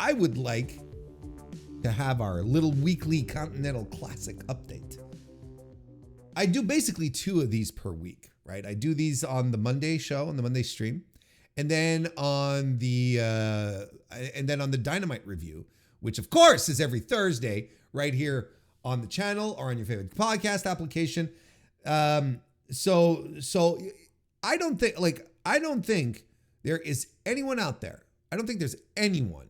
I would like to have our little weekly Continental Classic update. I do basically 2 of these per week, right? I do these on the Monday show, on the Monday stream, and then on the Dynamite review, which of course is every Thursday right here on the channel or on your favorite podcast application. So I don't think there is anyone out there. I don't think there's anyone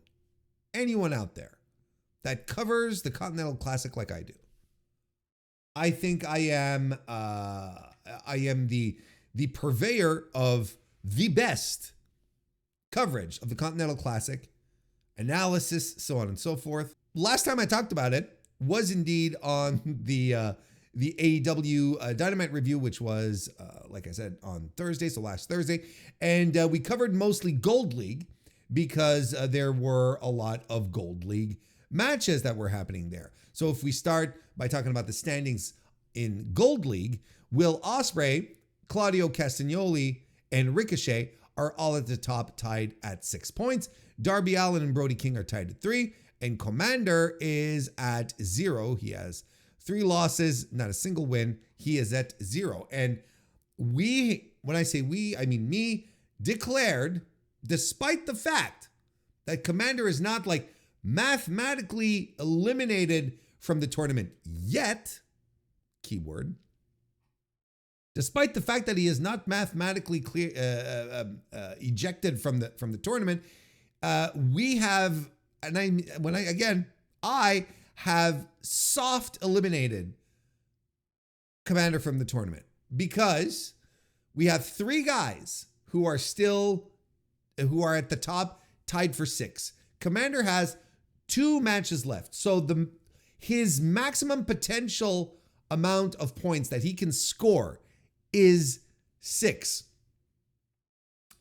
out there that covers the Continental Classic like I do. I think I am the purveyor of the best coverage of the Continental Classic, analysis, so on and so forth. Last time I talked about it was indeed on the AEW Dynamite review, which was, like I said, on Thursday, so last Thursday. And we covered mostly Gold League because there were a lot of Gold League matches that were happening there. So if we start by talking about the standings in Gold League, Will Ospreay, Claudio Castagnoli, and Ricochet are all at the top, tied at 6 points. Darby Allin and Brody King are tied at 3, and Commander is at 0. He has 3 losses, not a single win. He is at 0. And we, when I say we, I mean me, declared, despite the fact that Commander is not like mathematically eliminated from the tournament yet, keyword, despite the fact that he is not mathematically ejected from the tournament, we have, I have soft eliminated Commander from the tournament because we have 3 guys who are at the top, tied for 6. Commander has 2 matches left. So his maximum potential amount of points that he can score is 6.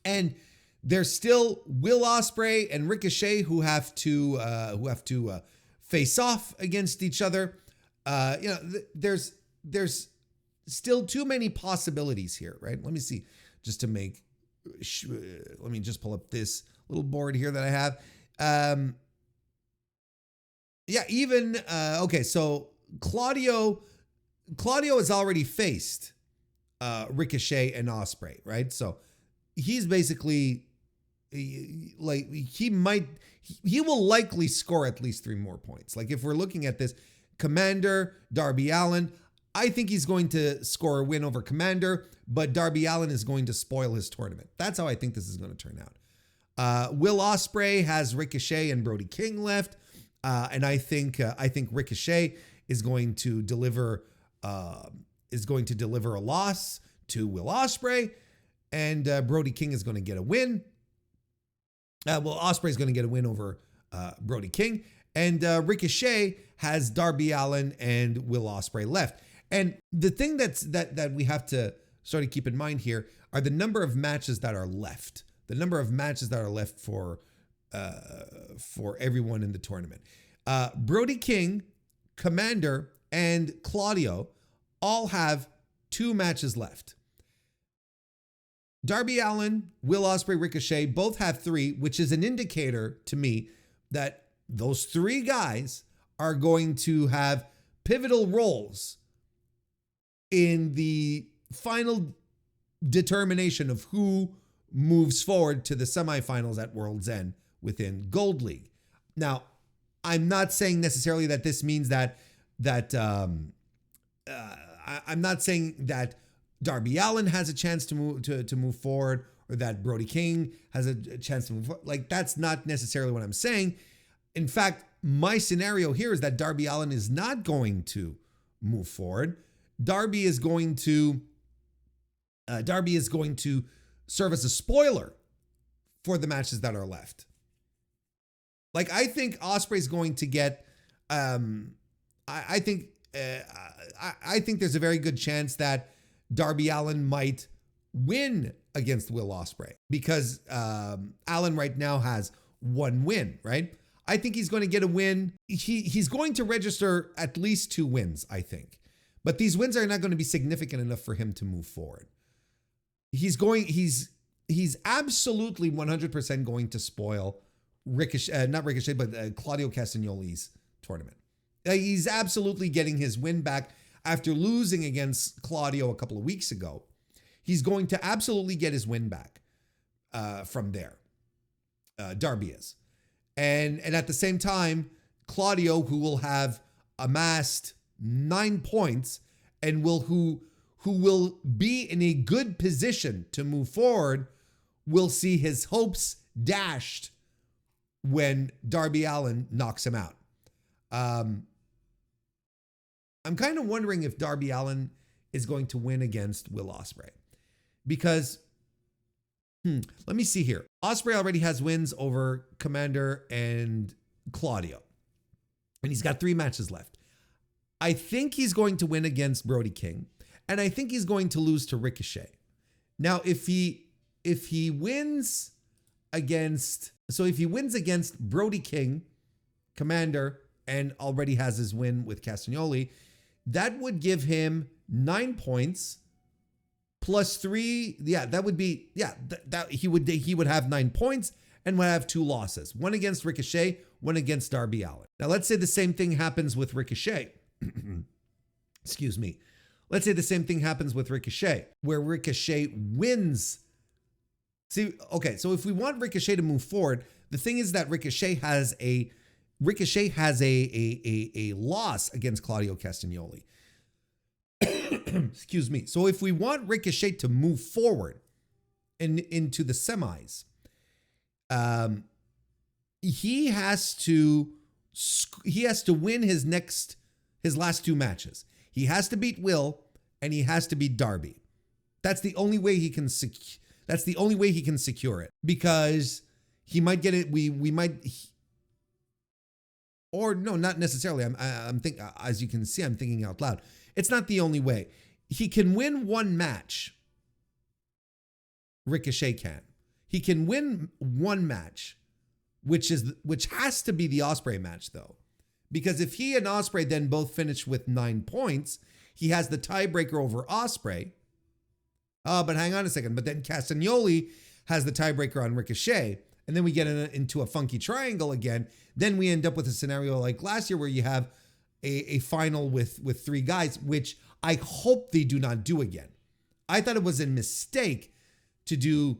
And there's still Will Ospreay and Ricochet who have to face off against each other. There's still too many possibilities here, right? Let me see, let me just pull up this little board here that I have. So Claudio has already faced Ricochet and Ospreay, right? So he's basically he will likely score at least 3 more points. Like if we're looking at this, Commander, Darby Allin, I think he's going to score a win over Commander, but Darby Allin is going to spoil his tournament. That's how I think this is going to turn out. Will Ospreay has Ricochet and Brody King left, and I think Ricochet is going to deliver a loss to Will Ospreay, and Brody King is going to get a win. Ospreay is going to get a win over Brody King, and Ricochet has Darby Allin and Will Ospreay left. And the thing that we have to sort of keep in mind here are the number of matches that are left. The number of matches that are left for everyone in the tournament. Brody King, Commander, and Claudio all have 2 matches left. Darby Allin, Will Ospreay, Ricochet both have 3, which is an indicator to me that those 3 guys are going to have pivotal roles in the final determination of who moves forward to the semifinals at World's End within Gold League. Now, I'm not saying necessarily that this means that I'm not saying that Darby Allin has a chance to move forward, or that Brody King has a chance to move forward. Like, that's not necessarily what I'm saying. In fact, my scenario here is that Darby Allin is not going to move forward. Darby is going to serve as a spoiler for the matches that are left. Like, I think Ospreay's going to get. I think there's a very good chance that Darby Allin might win against Will Ospreay because Allin right now has 1 win, right? I think he's going to get a win. He's going to register at least 2 wins, I think. But these wins are not going to be significant enough for him to move forward. He's absolutely 100% going to spoil not Ricochet, but Claudio Castagnoli's tournament. He's absolutely getting his win back after losing against Claudio a couple of weeks ago. He's going to absolutely get his win back from there. Darby is. And at the same time, Claudio, who will have amassed 9 points and who will be in a good position to move forward, will see his hopes dashed when Darby Allin knocks him out. I'm kind of wondering if Darby Allin is going to win against Will Ospreay, because let me see here. Ospreay already has wins over Commander and Claudio, and he's got 3 matches left. I think he's going to win against Brody King, and I think he's going to lose to Ricochet. Now, if he wins against Brody King, Commander, and already has his win with Castagnoli, that would give him 9 points plus 3. Yeah, that would be, that he would have 9 points and would have 2 losses. One against Ricochet, one against Darby Allin. Now, let's say the same thing happens with Ricochet. Excuse me. Let's say the same thing happens with Ricochet, where Ricochet wins. See, okay, so if we want Ricochet to move forward, the thing is that Ricochet has a loss against Claudio Castagnoli. Excuse me. So if we want Ricochet to move forward into the semis, he has to win his last 2 matches. He has to beat Will and he has to beat Darby. That's the only way he can secure it, because he might get it. Or no, not necessarily. As you can see, I'm thinking out loud. It's not the only way. He can win 1 match. Ricochet can. He can win 1 match, which has to be the Ospreay match, though. Because if he and Ospreay then both finish with 9 points, he has the tiebreaker over Ospreay. But hang on a second. But then Castagnoli has the tiebreaker on Ricochet. And then we get into a funky triangle again. Then we end up with a scenario like last year where you have a final with 3 guys, which I hope they do not do again. I thought it was a mistake to do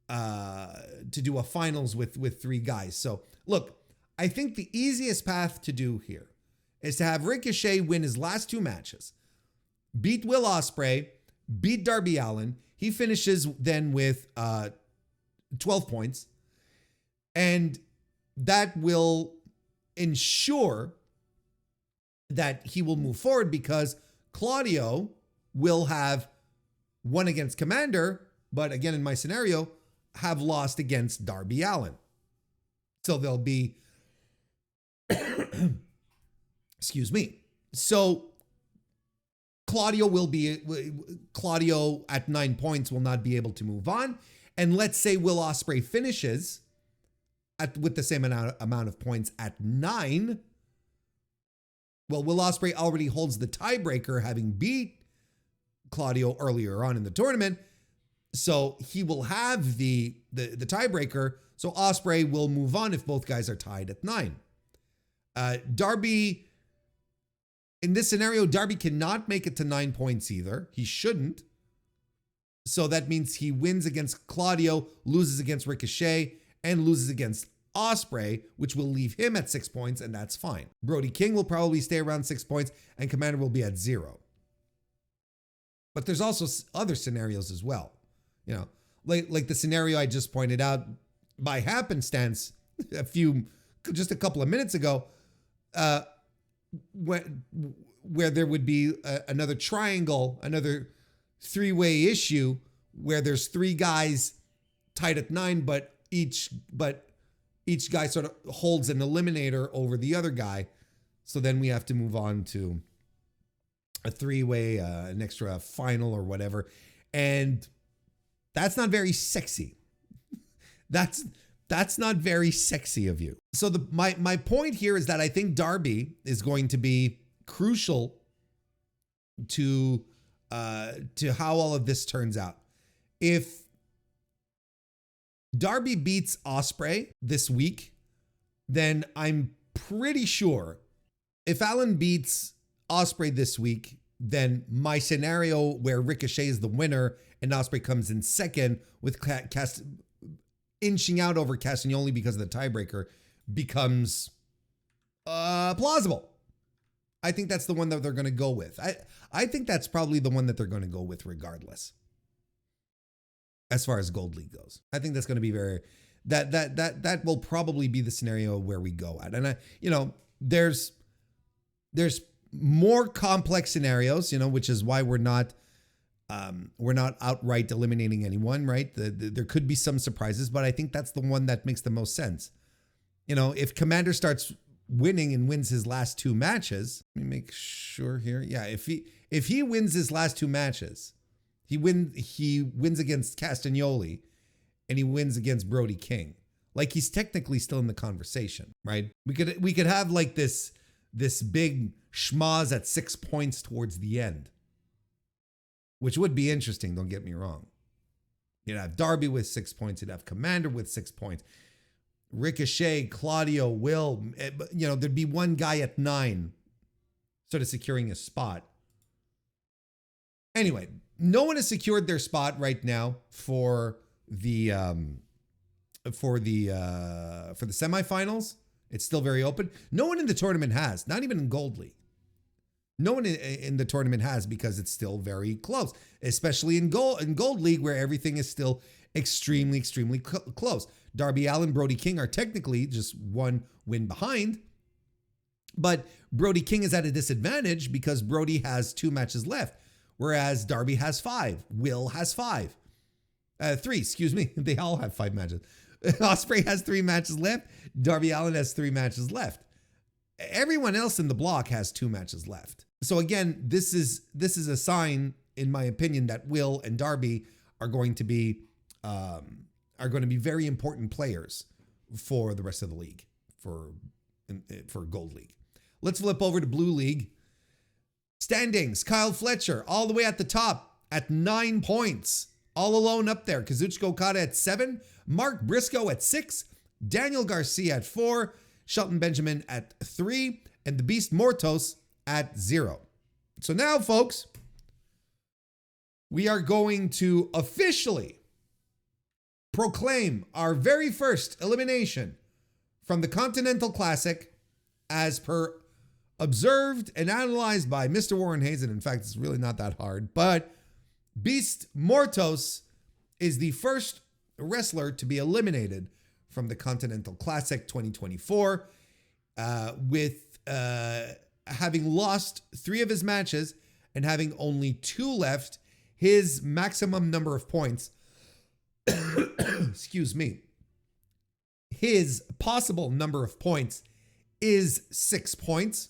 a finals with 3 guys. So look, I think the easiest path to do here is to have Ricochet win his last 2 matches, beat Will Ospreay, beat Darby Allin. He finishes then with 12 points. And that will ensure that he will move forward, because Claudio will have won against Commander, but again, in my scenario, have lost against Darby Allin. So they'll be, excuse me. So Claudio at 9 points will not be able to move on. And let's say Will Ospreay finishes with the same amount of points at 9. Well, Will Ospreay already holds the tiebreaker, having beat Claudio earlier on in the tournament. So he will have the tiebreaker. So Ospreay will move on if both guys are tied at 9. Darby, in this scenario, Darby cannot make it to 9 points either. He shouldn't. So that means he wins against Claudio, loses against Ricochet, and loses against Ospreay, which will leave him at 6 points, and that's fine. Brody King will probably stay around 6 points, and Commander will be at 0. But there's also other scenarios as well. You know, like the scenario I just pointed out by happenstance just a couple of minutes ago, where there would be another triangle, another 3-way issue where there's 3 guys tied at 9, but each guy sort of holds an eliminator over the other guy. So then we have to move on to a 3-way, an extra final or whatever. And that's not very sexy. That's not very sexy of you. So my point here is that I think Darby is going to be crucial to how all of this turns out. If Darby beats Ospreay this week, then I'm pretty sure if Allen beats Ospreay this week, then my scenario where Ricochet is the winner and Ospreay comes in second with inching out over Castagnoli because of the tiebreaker becomes plausible. I think that's the one that they're going to go with. I think that's probably the one that they're going to go with regardless. As far as Gold League goes, I think that's going to be that will probably be the scenario where we go at. And there's more complex scenarios, which is why we're not outright eliminating anyone, right? There could be some surprises, but I think that's the one that makes the most sense. If Commander starts winning and wins his last two matches, let me make sure here. Yeah, if he wins his last two matches, he wins against Castagnoli and he wins against Brody King. Like, he's technically still in the conversation, right? We could have like this big schmoz at 6 points towards the end, which would be interesting. Don't get me wrong. You'd have Darby with 6 points. You'd have Commander with 6 points. Ricochet, Claudio, Will, there'd be one guy at 9 sort of securing a spot. Anyway, no one has secured their spot right now for the semifinals. It's still very open. No one in the tournament has, not even in Gold League. No one in the tournament has, because it's still very close, especially in Gold League, where everything is still extremely, extremely close. Darby Allin, Brody King are technically just one win behind, but Brody King is at a disadvantage because Brody has 2 matches left, whereas Darby has 5. Will has 5. 3, excuse me. They all have 5 matches. Ospreay has 3 matches left. Darby Allin has 3 matches left. Everyone else in the block has 2 matches left. So again, this is a sign, in my opinion, that Will and Darby are going to be very important players for the rest of the league, for Gold League. Let's flip over to Blue League. Standings, Kyle Fletcher all the way at the top at 9 points. All alone up there. Kazuchika Okada at 7. Mark Briscoe at 6. Daniel Garcia at 4. Shelton Benjamin at 3. And the Beast Mortos at 0. So now, folks, we are going to officially proclaim our very first elimination from the Continental Classic as per observed and analyzed by MrWarrenHayes. And in fact, it's really not that hard, but Beast Mortos is the first wrestler to be eliminated from the Continental Classic 2024 with having lost 3 of his matches and having only 2 left. His maximum number of points, excuse me, his possible number of points is 6 points.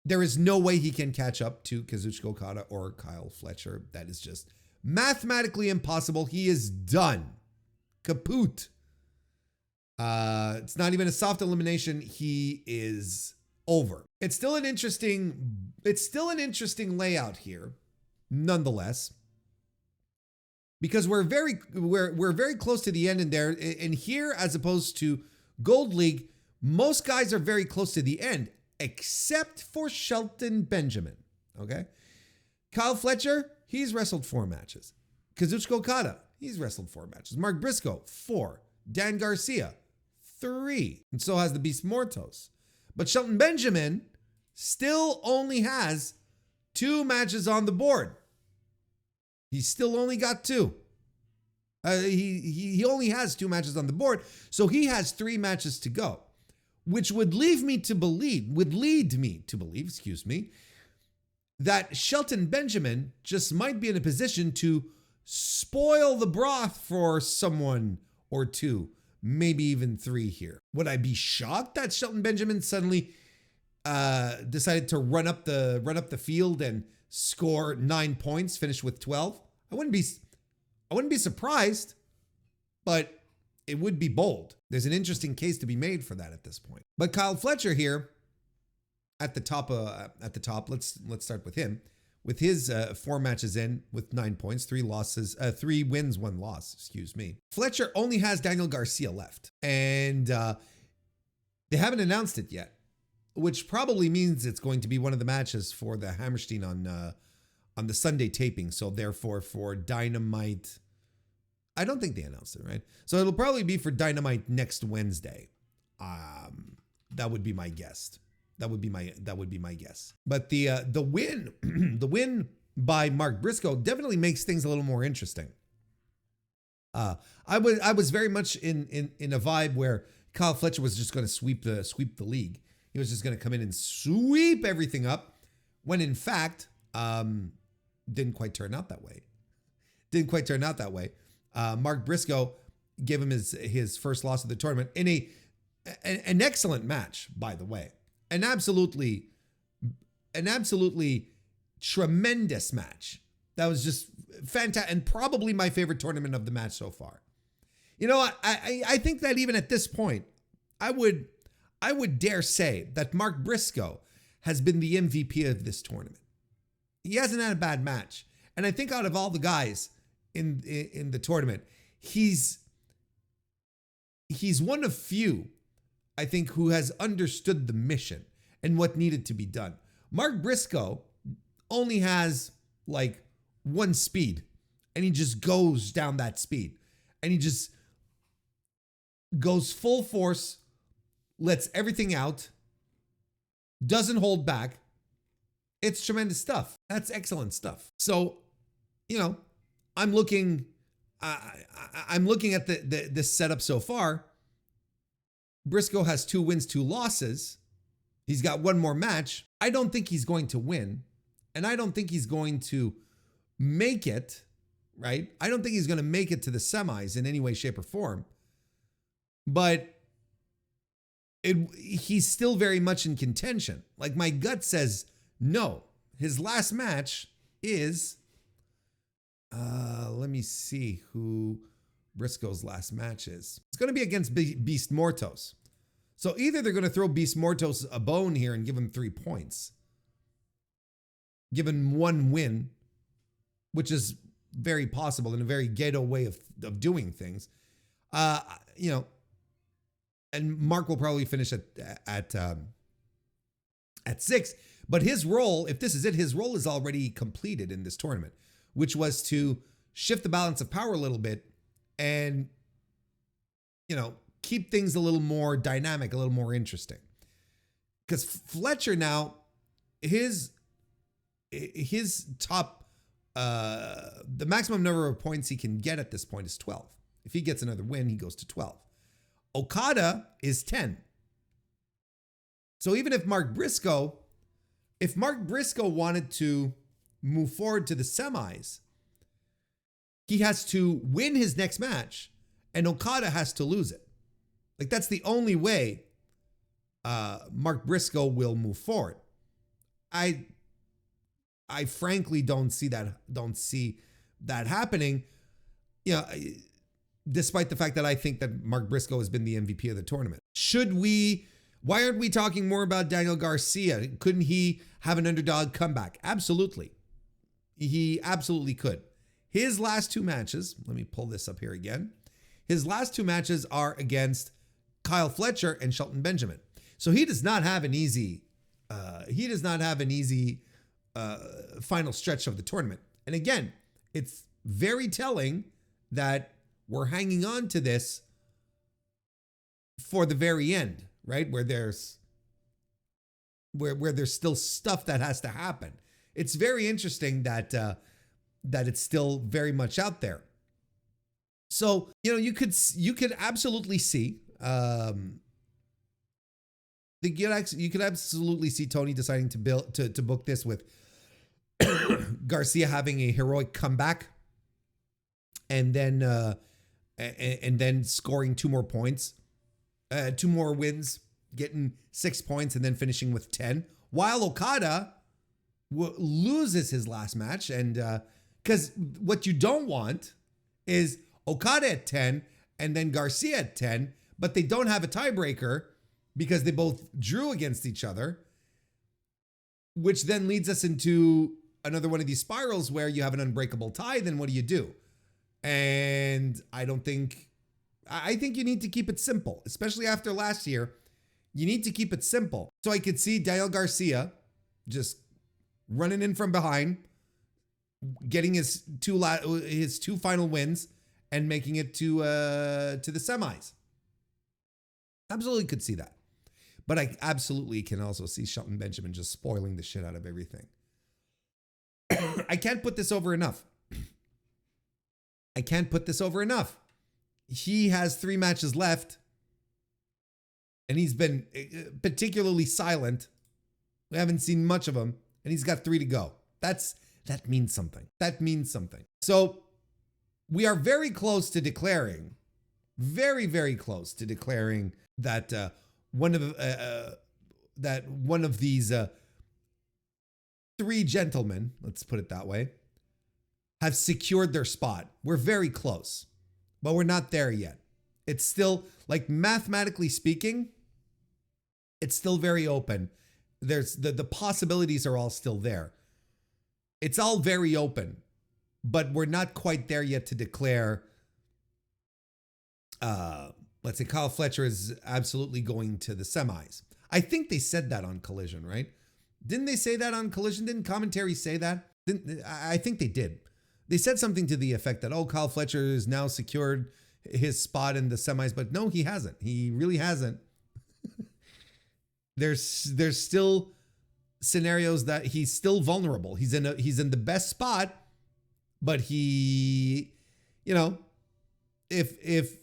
There is no way he can catch up to Kazuchika Okada or Kyle Fletcher. That is just mathematically impossible. He is done. Kaput. It's not even a soft elimination. He is over. It's still an interesting layout here, nonetheless, because we're very close to the end in there. And here, as opposed to Gold League, most guys are very close to the end, except for Shelton Benjamin. Okay. Kyle Fletcher, he's wrestled 4 matches. Kazuchika Okada, he's wrestled 4 matches. Mark Briscoe, 4. Dan Garcia, 3. And so has the Beast Mortos. But Shelton Benjamin still only has 2 matches on the board. He's still only got 2. He only has 2 matches on the board. So he has 3 matches to go, which would lead me to believe, excuse me, that Shelton Benjamin just might be in a position to spoil the broth for someone or 2, maybe even 3 here. Would I be shocked that Shelton Benjamin suddenly decided to run up the field and score 9 points, finish with 12? I wouldn't be surprised, but it would be bold. There's an interesting case to be made for that at this point. But Kyle Fletcher here at the top, let's start with him with his 4 matches in with 9 points, 3 wins, 1 loss, excuse me. Fletcher only has Daniel Garcia left, and they haven't announced it yet, which probably means it's going to be one of the matches for the Hammerstein on the Sunday taping. So therefore for Dynamite, I don't think they announced it, right? So it'll probably be for Dynamite next Wednesday. That would be my guess. That would be my guess. But the win, the win by Mark Briscoe definitely makes things a little more interesting. I was very much in a vibe where Kyle Fletcher was just going to sweep the league. He was just going to come in and sweep everything up, when in fact didn't quite turn out that way. Mark Briscoe gave him his first loss of the tournament in an excellent match, by the way. An absolutely tremendous match. That was just fantastic, and probably my favorite tournament of the match so far. You know, I think that even at this point, I would dare say that Mark Briscoe has been the MVP of this tournament. He hasn't had a bad match, and I think out of all the guys in the tournament, he's one of few, I think, who has understood the mission and what needed to be done. Mark Briscoe only has like 1 speed, and he just goes down that speed, and he just goes full force, lets everything out, doesn't hold back. It's tremendous stuff. That's excellent stuff. So, you know, I'm looking at the setup so far. Briscoe has 2 wins, 2 losses. He's got 1 more match. I don't think he's going to win, and I don't think he's going to make it, right? I don't think he's going to make it to the semis in any way, shape, or form. But he's still very much in contention. Like, my gut says no. His last match is, let me see who Briscoe's last match is. It's going to be against Beast Mortos. So either they're going to throw Beast Mortos a bone here and give him 3 points, give him 1 win, which is very possible in a very ghetto way of doing things. You know, and Mark will probably finish at 6. But his role, if this is it, his role is already completed in this tournament, which was to shift the balance of power a little bit and, you know, keep things a little more dynamic, a little more interesting. Because Fletcher now, his top, the maximum number of points he can get at this point is 12. If he gets another win, he goes to 12. Okada is 10. So even if Mark Briscoe wanted to move forward to the semis, he has to win his next match, and Okada has to lose it. Like, that's the only way Mark Briscoe will move forward. I frankly don't see that happening. You know, despite the fact that I think that Mark Briscoe has been the MVP of the tournament. Why aren't we talking more about Daniel Garcia? Couldn't he have an underdog comeback? Absolutely. He absolutely could. His last 2 matches, let me pull this up here again. His last 2 matches are against Kyle Fletcher and Shelton Benjamin. So he does not have an easy final stretch of the tournament. And again, it's very telling that we're hanging on to this for the very end, right? Where there's still stuff that has to happen. It's very interesting that it's still very much out there. So, you know, you could absolutely see you could absolutely see Tony deciding to book this with Garcia having a heroic comeback and then scoring 2 more points, 2 more wins, getting 6 points, and then finishing with 10, while Okada loses his last match. And because what you don't want is Okada at 10 and then Garcia at 10, but they don't have a tiebreaker because they both drew against each other, which then leads us into another one of these spirals where you have an unbreakable tie, then what do you do? And I think you need to keep it simple, especially after last year. You need to keep it simple. So I could see Daniel Garcia just running in from behind, getting his two final wins and making it to the semis. Absolutely could see that. But I absolutely can also see Shelton Benjamin just spoiling the shit out of everything. I can't put this over enough. He has 3 matches left, and he's been particularly silent. We haven't seen much of him, and he's got 3 to go. That means something. So we are very close to declaring, very, very close to declaring that one of these 3 gentlemen, let's put it that way, have secured their spot. We're very close, but we're not there yet. It's still, like, mathematically speaking, it's still very open. There's the possibilities are all still there. It's all very open, but we're not quite there yet to declare. Let's say Kyle Fletcher is absolutely going to the semis. I think they said that on Collision, right? Didn't they say that on Collision? Didn't commentary say that? I think they did. They said something to the effect that, Kyle Fletcher is now secured his spot in the semis, but no, he hasn't. He really hasn't. There's still scenarios that he's still vulnerable. He's in the best spot, but he, if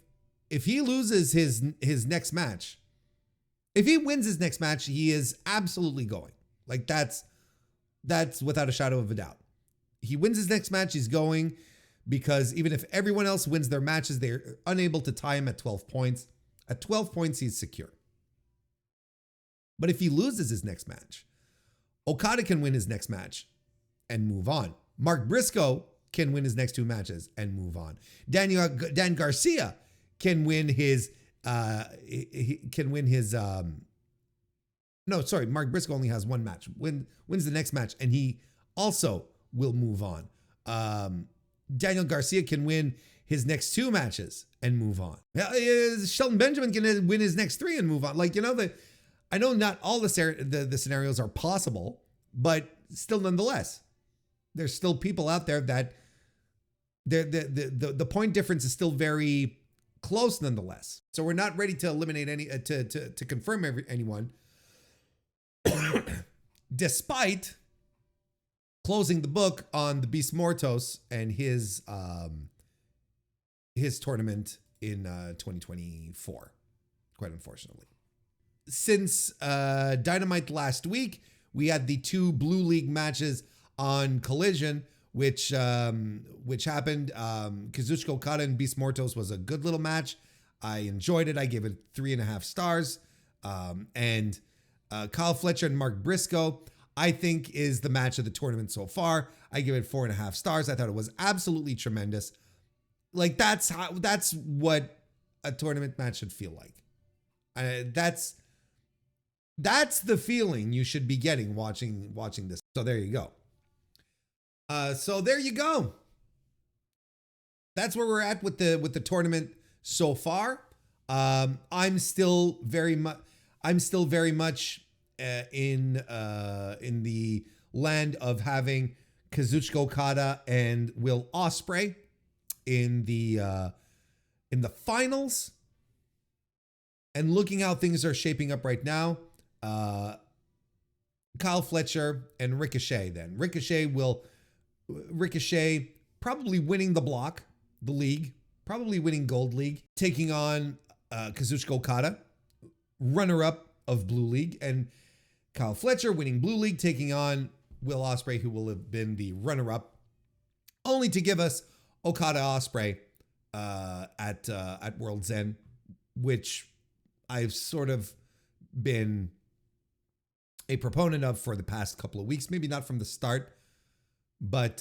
he loses his next match, if he wins his next match, he is absolutely going. Like, that's without a shadow of a doubt. He wins his next match, he's going, because even if everyone else wins their matches, they're unable to tie him at 12 points. At 12 points, he's secure. But if he loses his next match, Okada can win his next match and move on. Mark Briscoe can win his next 2 matches and move on. Dan Garcia can win his Mark Briscoe only has 1 match. Wins the next match, and he also will move on. Daniel Garcia can win his next 2 matches and move on. Shelton Benjamin can win his next 3 and move on. I know not all the scenarios are possible, but still, nonetheless, there's still people out there that the point difference is still very close, nonetheless. So we're not ready to eliminate any to confirm anyone, despite closing the book on the Beast Mortos and his tournament in 2024. Quite unfortunately. Since Dynamite last week, we had the 2 Blue League matches on Collision, which happened. Kazuchika Okada and Beast Mortos was a good little match. I enjoyed it. I gave it 3.5 stars. And Kyle Fletcher and Mark Briscoe, I think, is the match of the tournament so far. I give it 4.5 stars. I thought it was absolutely tremendous. Like, that's what a tournament match should feel like. That's the feeling you should be getting watching this. So there you go. That's where we're at with the tournament so far. I'm still very much in the land of having Kazuchika Okada and Will Ospreay in the finals, and looking how things are shaping up right now. Kyle Fletcher and Ricochet. Then Ricochet probably winning the league, probably winning Gold League, taking on Kazuchika Okada, runner-up of Blue League, and Kyle Fletcher winning Blue League, taking on Will Ospreay, who will have been the runner-up, only to give us Okada Ospreay at World's End, which I've sort of been a proponent of for the past couple of weeks, maybe not from the start, but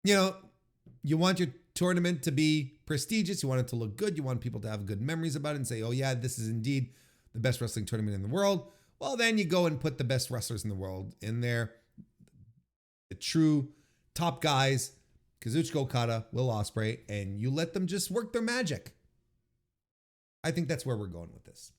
you want your tournament to be prestigious, you want it to look good, you want people to have good memories about it and say, oh yeah, this is indeed the best wrestling tournament in the world. Well, then you go and put the best wrestlers in the world in there. true top guys, Kazuchika Okada, Will Ospreay, and you let them just work their magic. I think that's where we're going with this.